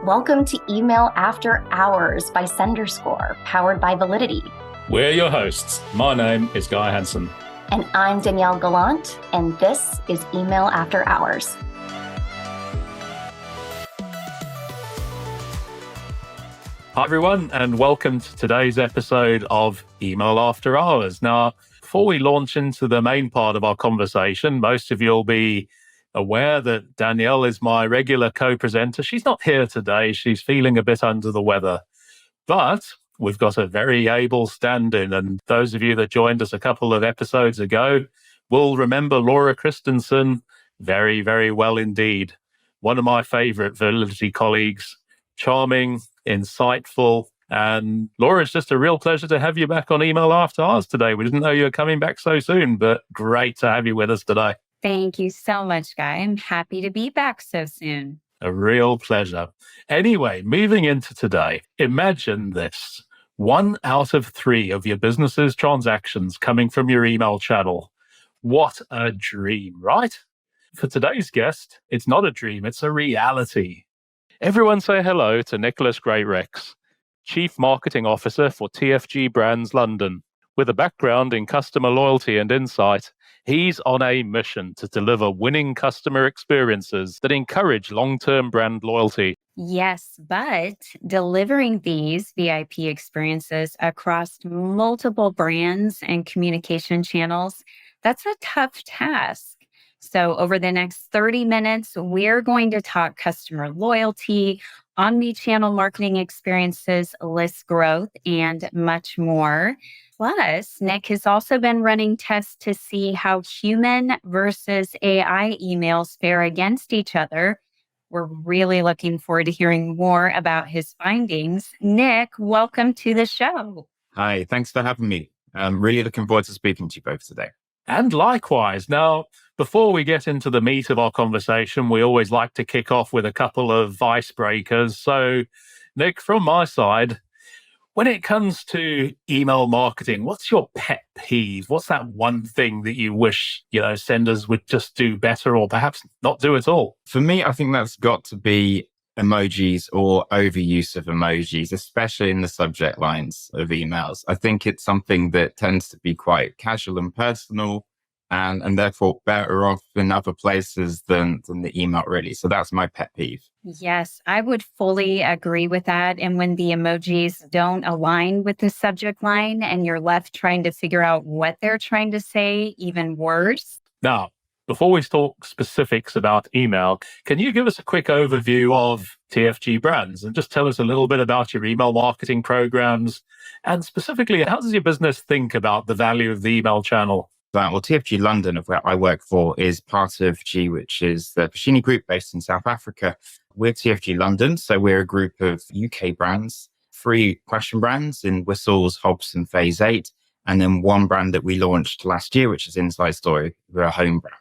Welcome to Email After Hours by SenderScore, powered by Validity. We're your hosts. My name is Guy Hansen. And I'm Danielle Gallant, and this is Email After Hours. Hi, everyone, and welcome to today's episode of Email After Hours. Now, before we launch into the main part of our conversation, most of you will be aware that Danielle is my regular co-presenter. She's not here today. She's feeling a bit under the weather. But we've got a very able stand-in, and those of you that joined us a couple of episodes ago will remember Laura Christensen very, very well indeed. One of my favorite Validity colleagues, charming, insightful, and Laura, it's just a real pleasure to have you back on Email After Hours today. We didn't know you were coming back so soon, but great to have you with us today. Thank you so much, Guy. I'm happy to be back so soon. A real pleasure. Anyway, moving into today, imagine this. 1 out of 3 of your business's transactions coming from your email channel. What a dream, right? For today's guest, it's not a dream, it's a reality. Everyone say hello to Nicholas Greatrex, Chief Marketing Officer for TFG Brands London. With a background in customer loyalty and insight, he's on a mission to deliver winning customer experiences that encourage long-term brand loyalty. Yes, but delivering these VIP experiences across multiple brands and communication channels, that's a tough task. So over the next 30 minutes, we're going to talk customer loyalty, omni-channel marketing experiences, list growth, and much more. Plus, Nick has also been running tests to see how human versus AI emails fare against each other. We're really looking forward to hearing more about his findings. Nick, welcome to the show. Hi, thanks for having me. I'm really looking forward to speaking to you both today. And likewise. Now, before we get into the meat of our conversation, we always like to kick off with a couple of icebreakers. So, Nick, from my side, when it comes to email marketing, what's your pet peeve? What's that one thing that you wish, senders would just do better or perhaps not do at all? For me, I think that's got to be emojis or overuse of emojis, especially in the subject lines of emails. I think it's something that tends to be quite casual and personal and therefore better off in other places than the email, really. So that's my pet peeve. Yes, I would fully agree with that. And when the emojis don't align with the subject line and you're left trying to figure out what they're trying to say, even worse. Now, before we talk specifics about email, can you give us a quick overview of TFG Brands and just tell us a little bit about your email marketing programs? And specifically, how does your business think about the value of the email channel? Well, TFG London, of where I work for, is part of G, which is the Pashini Group based in South Africa. We're TFG London, so we're a group of UK brands, 3 question brands in Whistles, Hobbs and Phase 8, and then 1 brand that we launched last year, which is Inside Story. We're a home brand.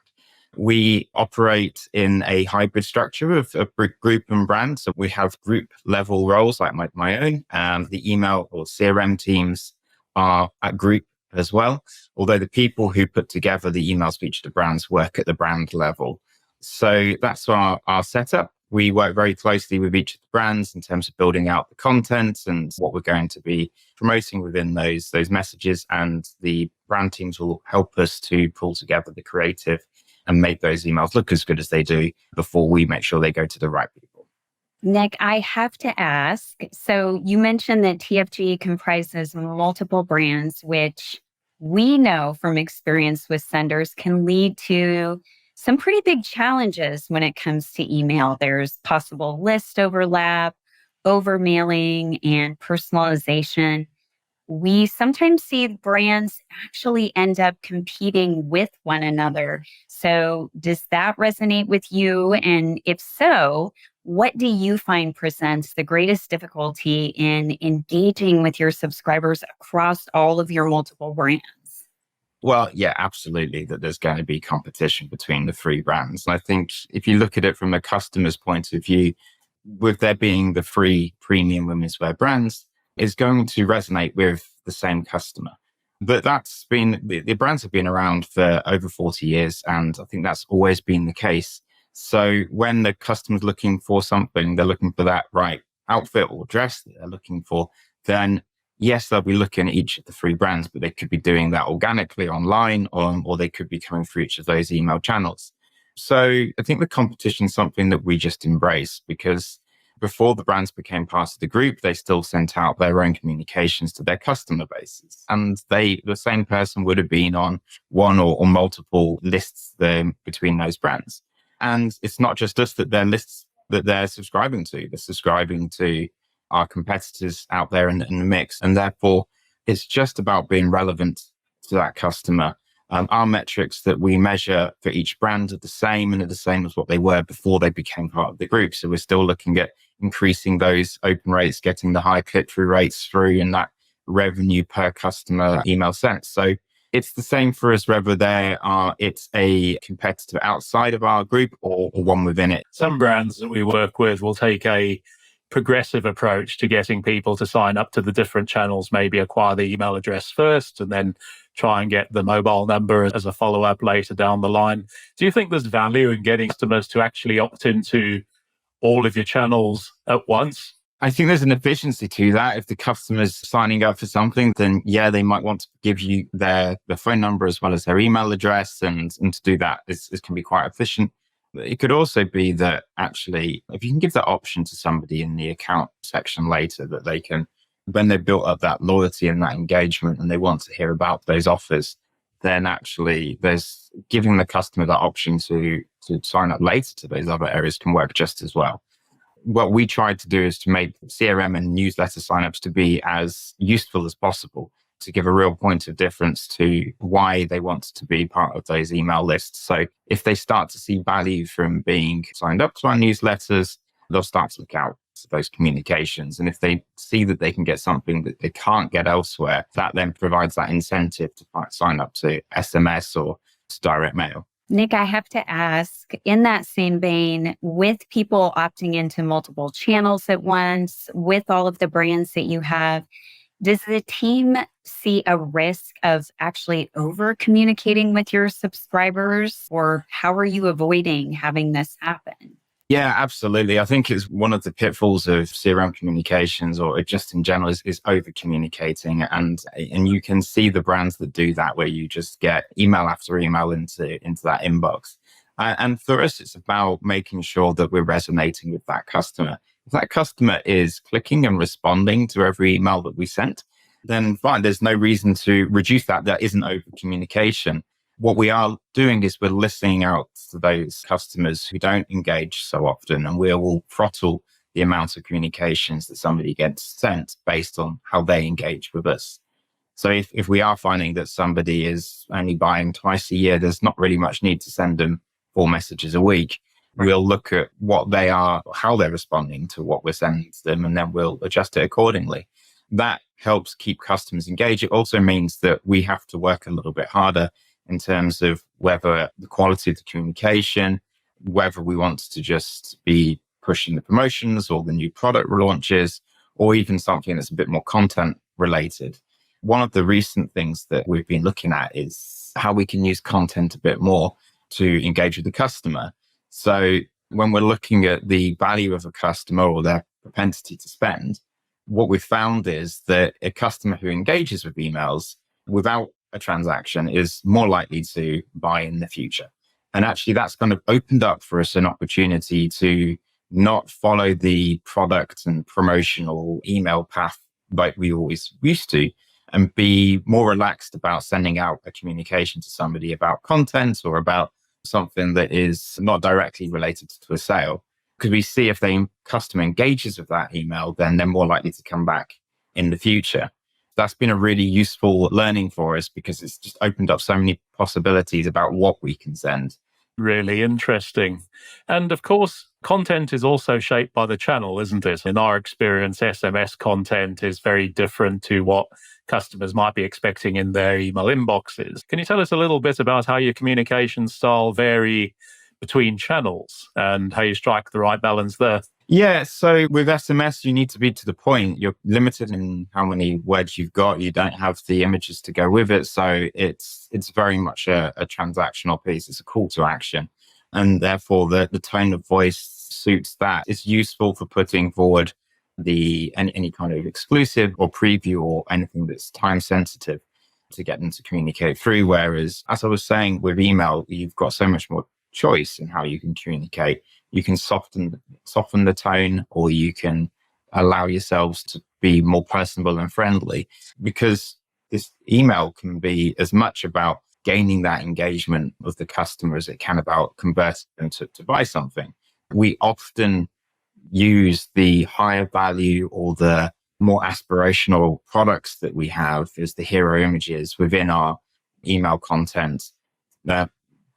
We operate in a hybrid structure of group and brand. So we have group level roles like my own, and the email or CRM teams are at group as well. Although the people who put together the emails for each of the brands work at the brand level. So that's our setup. We work very closely with each of the brands in terms of building out the content and what we're going to be promoting within those messages. And the brand teams will help us to pull together the creative and make those emails look as good as they do before we make sure they go to the right people. Nick, I have to ask, so you mentioned that TFG comprises multiple brands, which we know from experience with senders can lead to some pretty big challenges when it comes to email. There's possible list overlap, overmailing, and personalization. We sometimes see brands actually end up competing with one another. So does that resonate with you? And if so, what do you find presents the greatest difficulty in engaging with your subscribers across all of your multiple brands? Well, yeah, absolutely, that there's going to be competition between the 3 brands. And I think if you look at it from a customer's point of view, with there being the 3 premium women's wear brands, is going to resonate with the same customer. But that's been, the brands have been around for over 40 years. And I think that's always been the case. So when the customer's looking for something, they're looking for that right outfit or dress that they're looking for, then yes, they'll be looking at each of the three brands, but they could be doing that organically online, or they could be coming through each of those email channels. So I think the competition is something that we just embrace, because before the brands became part of the group, they still sent out their own communications to their customer bases. And the same person would have been on one or multiple lists between those brands. And it's not just us that they're lists that they're subscribing to. They're subscribing to our competitors out there in the mix. And therefore, it's just about being relevant to that customer. Our metrics that we measure for each brand are the same, and are the same as what they were before they became part of the group. So we're still looking at increasing those open rates, getting the high click-through rates through, and that revenue per customer email sent. So it's the same for us, whether it's a competitor outside of our group or one within it. Some brands that we work with will take a progressive approach to getting people to sign up to the different channels, maybe acquire the email address first and then try and get the mobile number as a follow-up later down the line. Do you think there's value in getting customers to actually opt into all of your channels at once? I think there's an efficiency to that. If the customer's signing up for something, then yeah, they might want to give you their phone number as well as their email address. And to do that, it can be quite efficient. It could also be that actually, if you can give that option to somebody in the account section later, that they can, when they've built up that loyalty and that engagement and they want to hear about those offers, then actually there's giving the customer that option to sign up later to those other areas can work just as well. What we tried to do is to make CRM and newsletter signups to be as useful as possible, to give a real point of difference to why they want to be part of those email lists. So if they start to see value from being signed up to our newsletters, they'll start to look out for those communications. And if they see that they can get something that they can't get elsewhere, that then provides that incentive to sign up to SMS or to direct mail. Nick, I have to ask, in that same vein, with people opting into multiple channels at once, with all of the brands that you have, does the team see a risk of actually over communicating with your subscribers, or how are you avoiding having this happen? Yeah, absolutely. I think it's one of the pitfalls of CRM communications, or just in general, is over communicating. And you can see the brands that do that, where you just get email after email into that inbox. And for us, it's about making sure that we're resonating with that customer. If that customer is clicking and responding to every email that we sent, then fine, there's no reason to reduce that. That isn't over communication. What we are doing is we're listening out to those customers who don't engage so often, and we will throttle the amount of communications that somebody gets sent based on how they engage with us. So if we are finding that somebody is only buying twice a year, there's not really much need to send them 4 messages a week. Right. We'll look at what they are, how they're responding to what we're sending to them, and then we'll adjust it accordingly. That helps keep customers engaged. It also means that we have to work a little bit harder in terms of whether the quality of the communication, whether we want to just be pushing the promotions or the new product launches, or even something that's a bit more content related. One of the recent things that we've been looking at is how we can use content a bit more to engage with the customer. So when we're looking at the value of a customer or their propensity to spend, what we've found is that a customer who engages with emails without a transaction is more likely to buy in the future. And actually, that's kind of opened up for us an opportunity to not follow the product and promotional email path like we always used to, and be more relaxed about sending out a communication to somebody about content or about something that is not directly related to a sale. Because we see if the customer engages with that email, then they're more likely to come back in the future. That's been a really useful learning for us, because it's just opened up so many possibilities about what we can send. Really interesting. And of course, content is also shaped by the channel, isn't it? In our experience, SMS content is very different to what customers might be expecting in their email inboxes. Can you tell us a little bit about how your communication style vary between channels and how you strike the right balance there? Yeah, so with SMS, you need to be to the point. You're limited in how many words you've got. You don't have the images to go with it. So it's very much a transactional piece. It's a call to action. And therefore the tone of voice suits that. It's useful for putting forward any kind of exclusive or preview or anything that's time sensitive to get them to communicate through. Whereas, as I was saying, with email, you've got so much more choice in how you can communicate. You can soften the tone, or you can allow yourselves to be more personable and friendly, because this email can be as much about gaining that engagement of the customer as it can about converting them to buy something. We often use the higher value or the more aspirational products that we have as the hero images within our email content, uh,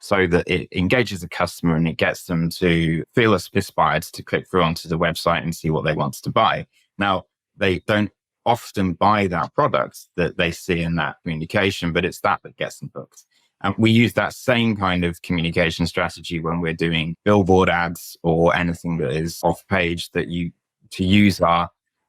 so that it engages the customer and it gets them to feel inspired to click through onto the website and see what they want to buy. Now, they don't often buy that product that they see in that communication, but it's that gets them booked. And we use that same kind of communication strategy when we're doing billboard ads or anything that is off page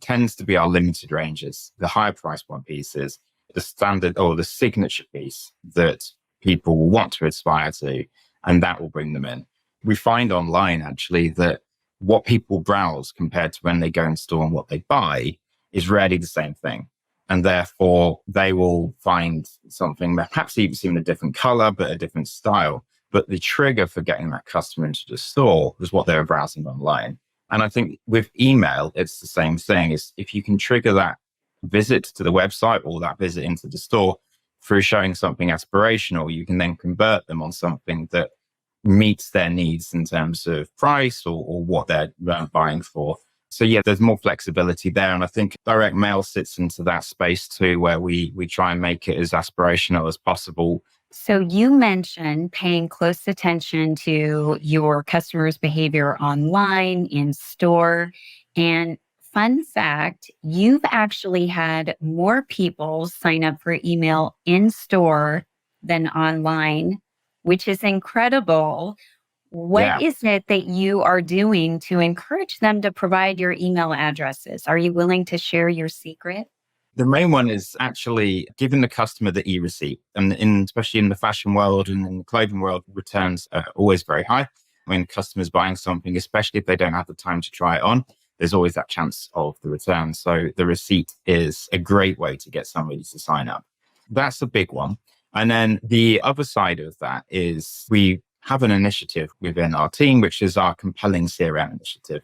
tends to be our limited ranges. The higher price point pieces, the standard or the signature piece that people will want to aspire to, and that will bring them in. We find online actually that what people browse compared to when they go in store and what they buy is rarely the same thing. And therefore they will find something that perhaps even a different color, but a different style. But the trigger for getting that customer into the store was what they were browsing online. And I think with email, it's the same thing. Is if you can trigger that visit to the website or that visit into the store through showing something aspirational, you can then convert them on something that meets their needs in terms of price or what they're buying for. So yeah, there's more flexibility there. And I think direct mail sits into that space too, where we try and make it as aspirational as possible. So you mentioned paying close attention to your customers' behavior online, in store. And fun fact, you've actually had more people sign up for email in store than online, which is incredible. What Yeah. is it that you are doing to encourage them to provide your email addresses? Are you willing to share your secret? The main one is actually giving the customer the e-receipt. And especially in the fashion world and in the clothing world, returns are always very high. When customers buying something, especially if they don't have the time to try it on, there's always that chance of the return. So the receipt is a great way to get somebody to sign up. That's a big one. And then the other side of that is we have an initiative within our team, which is our Compelling CRM initiative.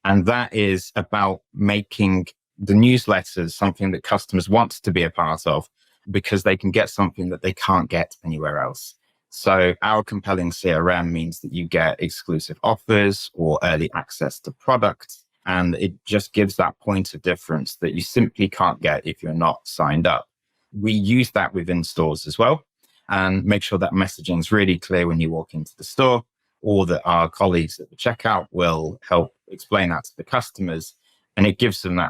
And that is about making the newsletters something that customers want to be a part of, because they can get something that they can't get anywhere else. So our Compelling CRM means that you get exclusive offers or early access to products. And it just gives that point of difference that you simply can't get if you're not signed up. We use that within stores as well, and make sure that messaging is really clear when you walk into the store, or that our colleagues at the checkout will help explain that to the customers. And it gives them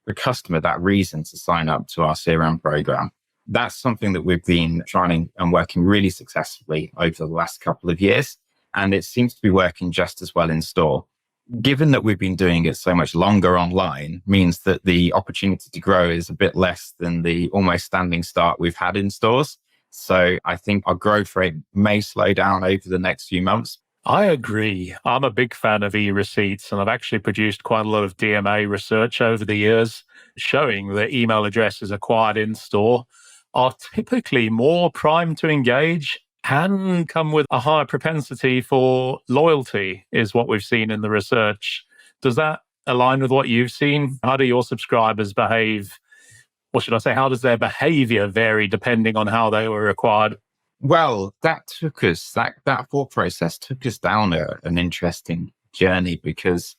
the customer that reason to sign up to our CRM program. That's something that we've been trying and working really successfully over the last couple of years. And it seems to be working just as well in store. Given that we've been doing it so much longer online, means that the opportunity to grow is a bit less than the almost standing start we've had in stores. So I think our growth rate may slow down over the next few months. I agree. I'm a big fan of e-receipts, and I've actually produced quite a lot of DMA research over the years showing that email addresses acquired in store are typically more primed to engage and come with a higher propensity for loyalty, is what we've seen in the research. Does that align with what you've seen? How do your subscribers behave? What should I say? How does their behavior vary depending on how they were acquired? Well, that thought process took us down an interesting journey, because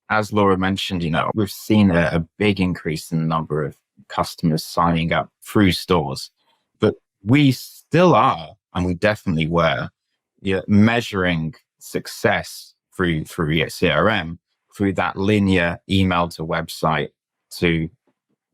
as Laura mentioned, we've seen a big increase in the number of customers signing up through stores, but we still are, and we definitely were, measuring success through CRM, through that linear email to website to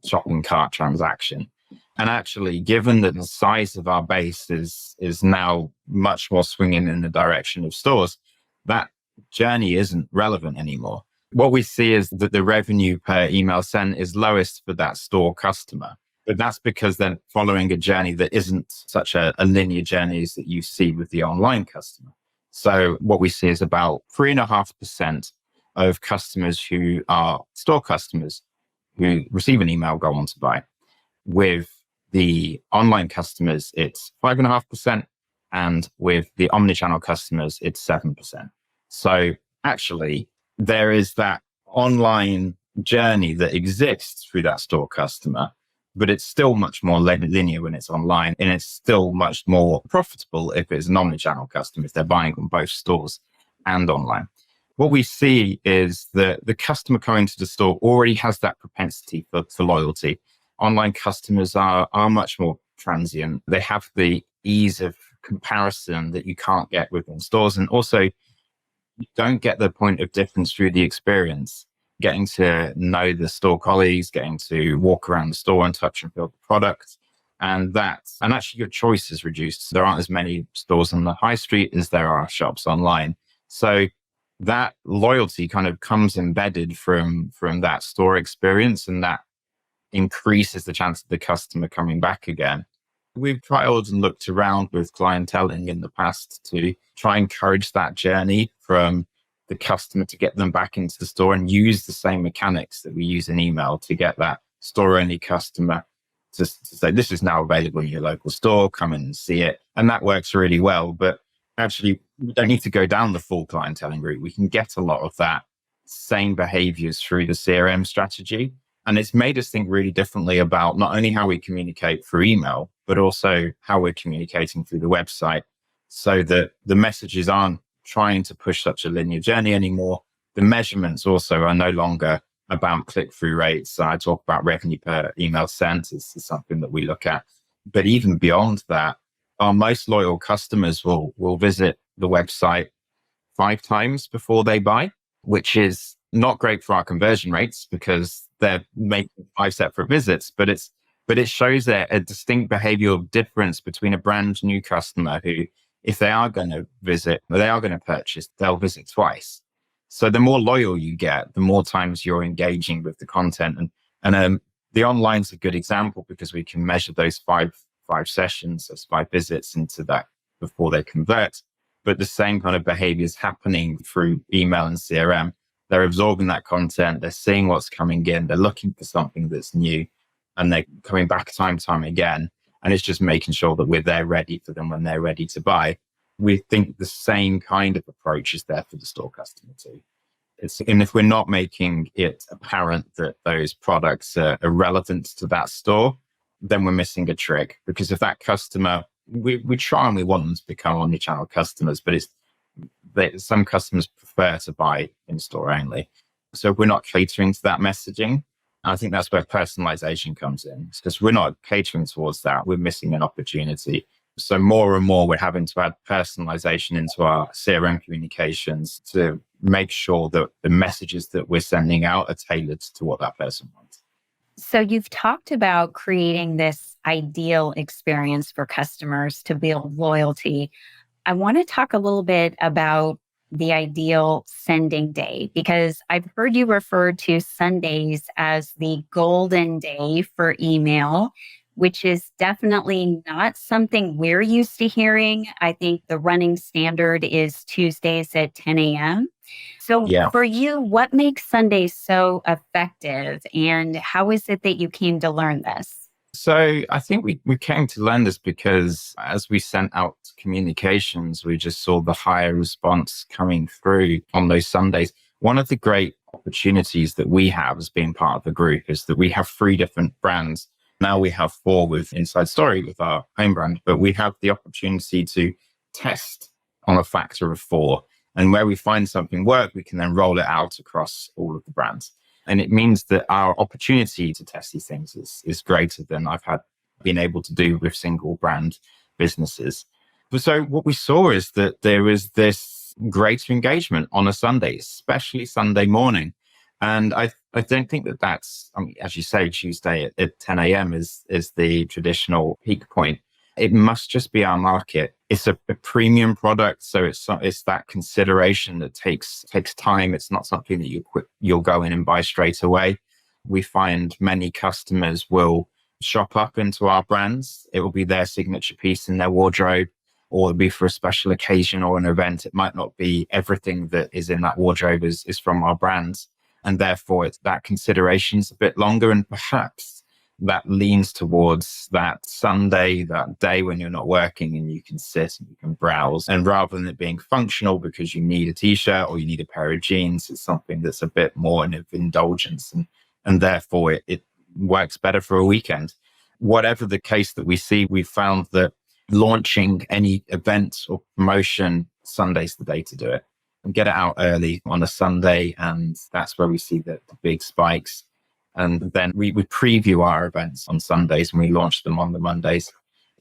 shopping cart transaction. And actually, given that the size of our base is now much more swinging in the direction of stores, that journey isn't relevant anymore. What we see is that the revenue per email sent is lowest for that store customer. But that's because they're following a journey that isn't such a linear journey as that you see with the online customer. So what we see is about 3.5% of customers who are store customers who receive an email go on to buy. With the online customers, it's 5.5%. And with the omnichannel customers, it's 7%. So actually, there is that online journey that exists through that store customer, but it's still much more linear when it's online, and it's still much more profitable if it's an omnichannel customer, if they're buying from both stores and online. What we see is that the customer coming to the store already has that propensity for loyalty. Online customers are much more transient. They have the ease of comparison that you can't get within stores. And also, you don't get the point of difference through the experience. Getting to know the store colleagues, getting to walk around the store and touch and feel the product. And actually your choice is reduced. There aren't as many stores on the high street as there are shops online. So that loyalty kind of comes embedded from that store experience, and that increases the chance of the customer coming back again. We've trialed and looked around with clienteling in the past to try and encourage that journey from the customer to get them back into the store, and use the same mechanics that we use in email to get that store-only customer to say, this is now available in your local store, come and see it. And that works really well. But actually, we don't need to go down the full clienteling route. We can get a lot of that same behaviors through the CRM strategy. And it's made us think really differently about not only how we communicate through email, but also how we're communicating through the website, so that the messages aren't trying to push such a linear journey anymore. The measurements also are no longer about click-through rates. I talk about revenue per email sent is something that we look at. But even beyond that, our most loyal customers will visit the website 5 times before they buy, which is not great for our conversion rates because they're making 5 separate visits, but it shows a distinct behavioral difference between a brand new customer who, if they are going to visit, or they are going to purchase, they'll visit twice. So the more loyal you get, the more times you're engaging with the content. And the online's a good example because we can measure those five sessions, those 5 visits into that before they convert. But the same kind of behavior is happening through email and CRM. They're absorbing that content. They're seeing what's coming in. They're looking for something that's new, and they're coming back time again. And it's just making sure that we're there ready for them when they're ready to buy. We think the same kind of approach is there for the store customer too. And if we're not making it apparent that those products are relevant to that store, then we're missing a trick. Because if that customer, we try and we want them to become omnichannel customers, but some customers prefer to buy in store only. So if we're not catering to that messaging, I think that's where personalization comes in. Because we're not catering towards that, we're missing an opportunity. So more and more, we're having to add personalization into our CRM communications to make sure that the messages that we're sending out are tailored to what that person wants. So you've talked about creating this ideal experience for customers to build loyalty. I want to talk a little bit about the ideal sending day, because I've heard you refer to Sundays as the golden day for email, which is definitely not something we're used to hearing. I think the running standard is Tuesdays at 10 a.m. So for you, what makes Sundays so effective, and how is it that you came to learn this? So I think we came to learn this because as we sent out communications, we just saw the higher response coming through on those Sundays. One of the great opportunities that we have as being part of the group is that we have 3 different brands. Now we have 4 with Inside Story with our home brand, but we have the opportunity to test on a factor of 4. And where we find something work, we can then roll it out across all of the brands. And it means that our opportunity to test these things is greater than I've been able to do with single brand businesses. But so what we saw is that there is this greater engagement on a Sunday, especially Sunday morning. And I don't think that's, I mean, as you say, Tuesday at 10 a.m. is the traditional peak point. It must just be our market. It's a premium product, so it's that consideration that takes time. It's not something that you'll go in and buy straight away. We find many customers will shop up into our brands. It will be their signature piece in their wardrobe. or it'll be for a special occasion or an event. It might not be everything that is in that wardrobe is from our brands. And therefore, it's that consideration's a bit longer, and perhaps that leans towards that Sunday, that day when you're not working and you can sit and you can browse. And rather than it being functional because you need a t-shirt or you need a pair of jeans, it's something that's a bit more of indulgence. And therefore, it works better for a weekend. Whatever the case that we see, we've found that launching any event or promotion, Sunday's the day to do it. And get it out early on a Sunday, and that's where we see the big spikes. And then we preview our events on Sundays and we launch them on the Mondays.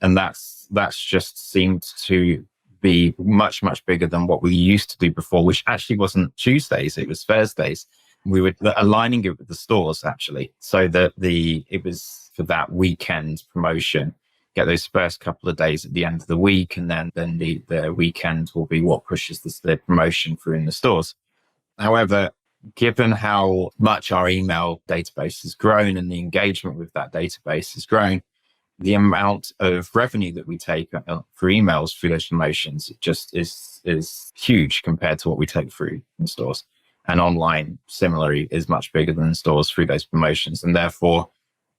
And that's just seemed to be much, much bigger than what we used to do before, which actually wasn't Tuesdays, it was Thursdays. We were aligning it with the stores actually, so that it was for that weekend promotion. Get those first couple of days at the end of the week, and then the weekend will be what pushes the promotion through in the stores. However, given how much our email database has grown and the engagement with that database has grown, the amount of revenue that we take for emails through those promotions, it just is huge compared to what we take through in stores. And online, similarly, is much bigger than in stores through those promotions. And therefore,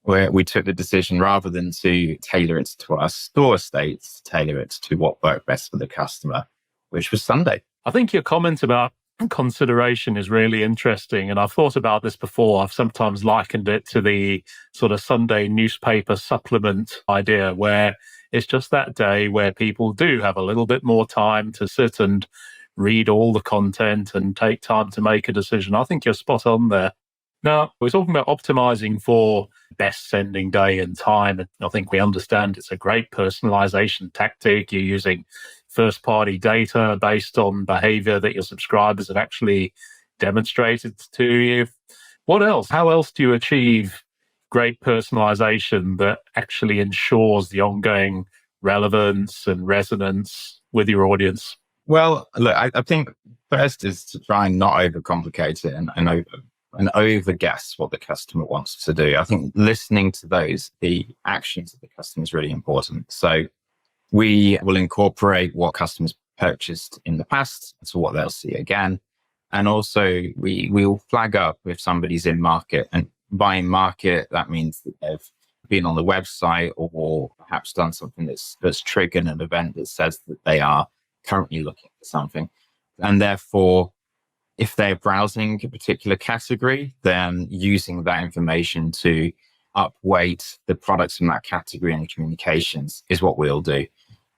we took the decision, rather than to tailor it to our store estates, to tailor it to what worked best for the customer, which was Sunday. I think your comment about consideration is really interesting. And I've thought about this before. I've sometimes likened it to the sort of Sunday newspaper supplement idea, where it's just that day where people do have a little bit more time to sit and read all the content and take time to make a decision. I think you're spot on there. Now, we're talking about optimizing for best sending day and time. And I think we understand it's a great personalization tactic. You're using first-party data based on behavior that your subscribers have actually demonstrated to you. What else? How else do you achieve great personalization that actually ensures the ongoing relevance and resonance with your audience? Well, look, I think first is to try and not overcomplicate it and over guess what the customer wants to do. I think listening to the actions of the customer is really important. So we will incorporate what customers purchased in the past to what they'll see again. And also we will flag up if somebody's in market, and by in market, that means that they've been on the website or perhaps done something that's triggered an event that says that they are currently looking for something. And therefore, if they're browsing a particular category, then using that information to upweight the products in that category and communications is what we'll do.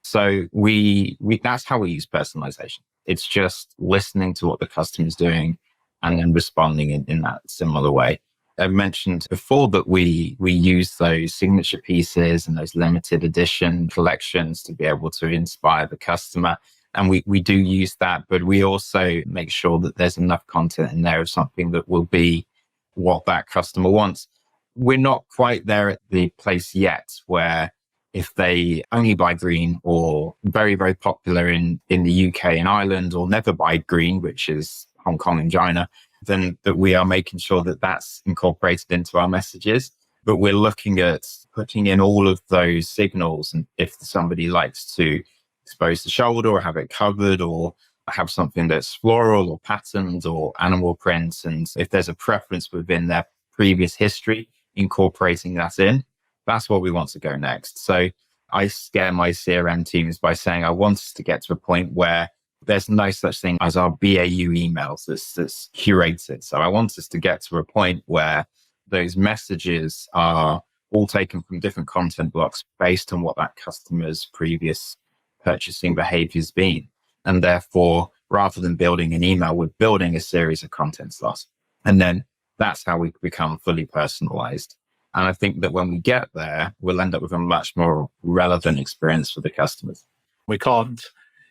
So we that's how we use personalization. It's just listening to what the customer's doing and then responding in that similar way. I mentioned before that we use those signature pieces and those limited edition collections to be able to inspire the customer. And we do use that, but we also make sure that there's enough content in there of something that will be what that customer wants. We're not quite there at the place yet where if they only buy green, or very, very popular in the UK and Ireland, or never buy green, which is Hong Kong and China, then that we are making sure that that's incorporated into our messages. But we're looking at putting in all of those signals. And if somebody likes to expose the shoulder or have it covered or have something that's floral or patterned or animal prints, and if there's a preference within their previous history, incorporating that in, that's what we want to go next. So I scare my CRM teams by saying I want us to get to a point where there's no such thing as our BAU emails that's curated. So I want us to get to a point where those messages are all taken from different content blocks based on what that customer's previous purchasing behavior has been. And therefore, rather than building an email, we're building a series of content slots. And then that's how we become fully personalized. And I think that when we get there, we'll end up with a much more relevant experience for the customers. We can't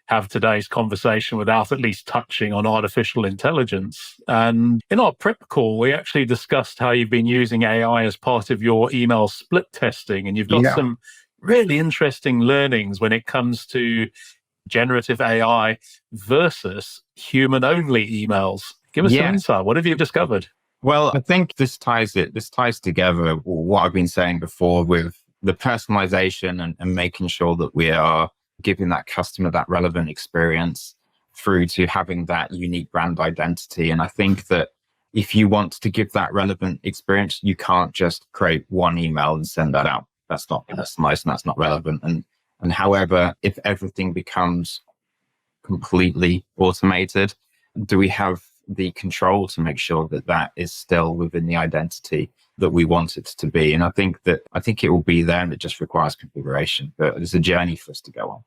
have today's conversation without at least touching on artificial intelligence. And in our prep call, we actually discussed how you've been using AI as part of your email split testing. And you've got some really interesting learnings when it comes to generative AI versus human-only emails. Give us some insight. What have you discovered? Well, I think this ties together what I've been saying before with the personalization and making sure that we are giving that customer that relevant experience through to having that unique brand identity. And I think that if you want to give that relevant experience, you can't just create one email and send that out. That's not personalized and that's not relevant. And however, if everything becomes completely automated, do we have the control to make sure that that is still within the identity that we want it to be? And I think it will be there, and it just requires configuration, but it's a journey for us to go on.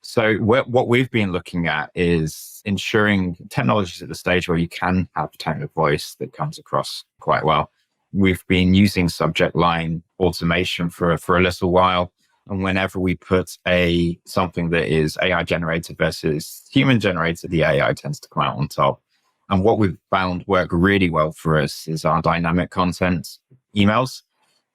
So what we've been looking at is ensuring technology is at the stage where you can have tone of voice that comes across quite well. We've been using subject line automation for a little while. And whenever we put something that is AI generated versus human generated, the AI tends to come out on top. And what we've found work really well for us is our dynamic content emails.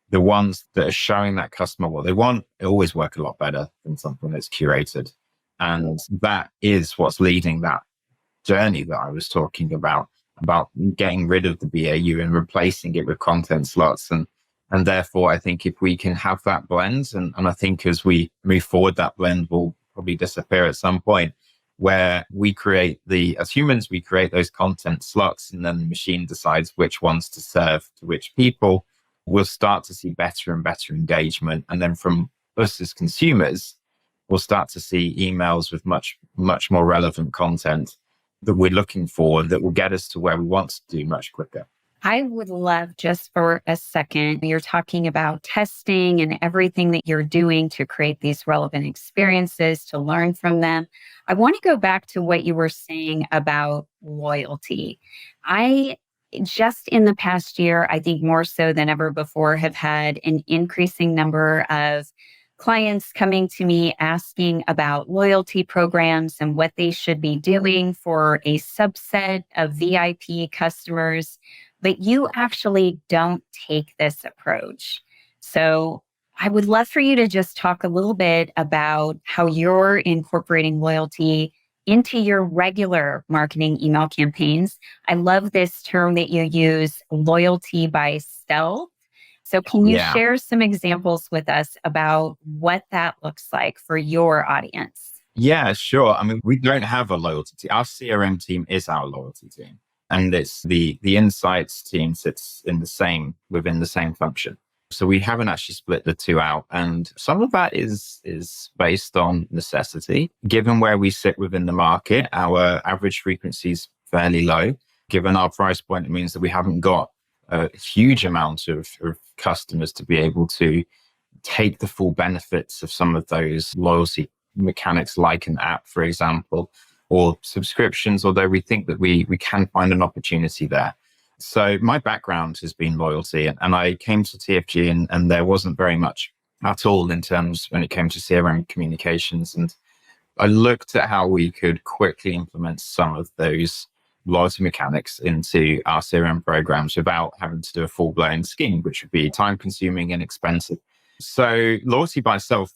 The ones that are showing that customer what they want, it always work a lot better than something that's curated. And that is what's leading that journey that I was talking about getting rid of the BAU and replacing it with content slots. And therefore, I think if we can have that blend, and I think as we move forward, that blend will probably disappear at some point, where as humans, we create those content slots, and then the machine decides which ones to serve to which people. We'll start to see better and better engagement. And then from us as consumers, we'll start to see emails with much, much more relevant content that we're looking for that will get us to where we want to do much quicker. I would love, just for a second, you're talking about testing and everything that you're doing to create these relevant experiences, to learn from them. I want to go back to what you were saying about loyalty. Just in the past year, I think more so than ever before, have had an increasing number of clients coming to me asking about loyalty programs and what they should be doing for a subset of VIP customers. But you actually don't take this approach. So I would love for you to just talk a little bit about how you're incorporating loyalty into your regular marketing email campaigns. I love this term that you use, loyalty by stealth. So can you share some examples with us about what that looks like for your audience? Yeah, sure. I mean, we don't have a loyalty team. Our CRM team is our loyalty team. And it's the insights team sits within the same function. So we haven't actually split the two out. And some of that is based on necessity. Given where we sit within the market, our average frequency is fairly low. Given our price point, it means that we haven't got a huge amount of customers to be able to take the full benefits of some of those loyalty mechanics, like an app, for example, or subscriptions, although we think that we can find an opportunity there. So my background has been loyalty, and I came to TFG and there wasn't very much at all in terms when it came to CRM communications. And I looked at how we could quickly implement some of those loyalty mechanics into our CRM programs without having to do a full-blown scheme, which would be time consuming and expensive. So loyalty by stealth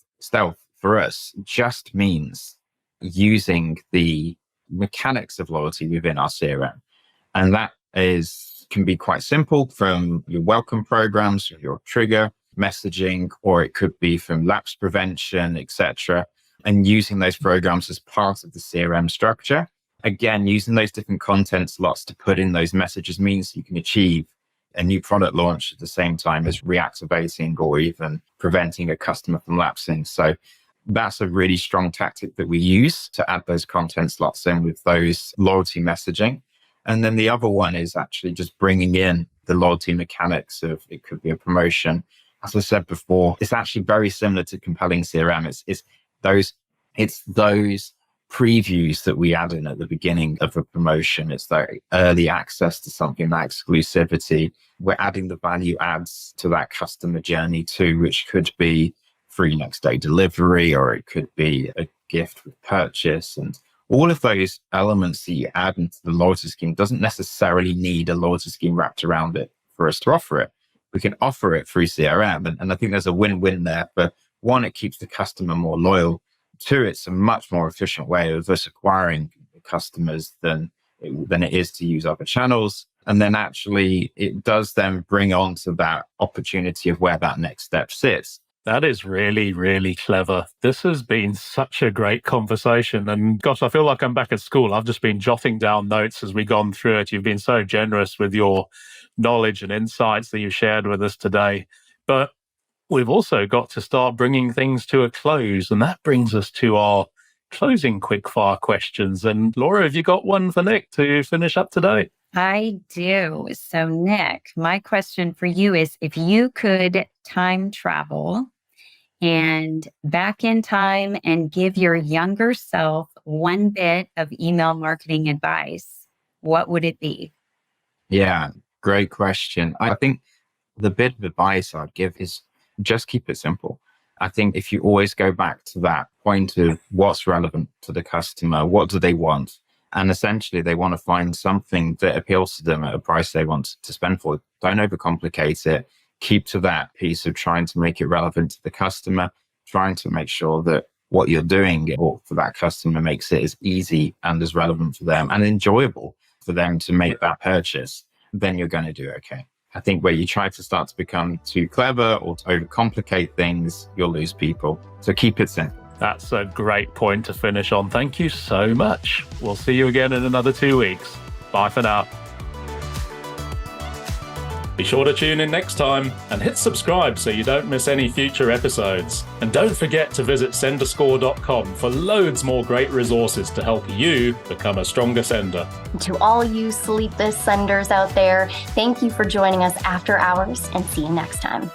for us just means using the mechanics of loyalty within our CRM. And that can be quite simple, from your welcome programs, your trigger messaging, or it could be from lapse prevention, etc. And using those programs as part of the CRM structure. Again, using those different content slots to put in those messages means you can achieve a new product launch at the same time as reactivating or even preventing a customer from lapsing. So that's a really strong tactic that we use to add those content slots in with those loyalty messaging. And then the other one is actually just bringing in the loyalty mechanics of, it could be a promotion. As I said before, it's actually very similar to compelling CRM. It's those previews that we add in at the beginning of a promotion. It's that early access to something, that exclusivity. We're adding the value adds to that customer journey too, which could be free next day delivery, or it could be a gift with purchase. And all of those elements that you add into the loyalty scheme doesn't necessarily need a loyalty scheme wrapped around it for us to offer it. We can offer it through CRM. And I think there's a win-win there. But one, it keeps the customer more loyal. Two, it's a much more efficient way of us acquiring customers than it is to use other channels. And then actually, it does then bring on to that opportunity of where that next step sits. That is really, really clever. This has been such a great conversation. And gosh, I feel like I'm back at school. I've just been jotting down notes as we've gone through it. You've been so generous with your knowledge and insights that you've shared with us today. But we've also got to start bringing things to a close. And that brings us to our closing quickfire questions. And Laura, have you got one for Nick to finish up today? I do. So, Nick, my question for you is if you could time travel and back in time and give your younger self one bit of email marketing advice, what would it be? Yeah, great question. I think the bit of advice I'd give is just keep it simple. I think if you always go back to that point of what's relevant to the customer, what do they want? And essentially, they want to find something that appeals to them at a price they want to spend for. Don't overcomplicate it. Keep to that piece of trying to make it relevant to the customer, trying to make sure that what you're doing for that customer makes it as easy and as relevant for them and enjoyable for them to make that purchase. Then you're going to do okay. I think where you try to start to become too clever or to overcomplicate things, you'll lose people. So keep it simple. That's a great point to finish on. Thank you so much. We'll see you again in another 2 weeks. Bye for now. Be sure to tune in next time and hit subscribe so you don't miss any future episodes. And don't forget to visit senderscore.com for loads more great resources to help you become a stronger sender. To all you sleepless senders out there, thank you for joining us after hours and see you next time.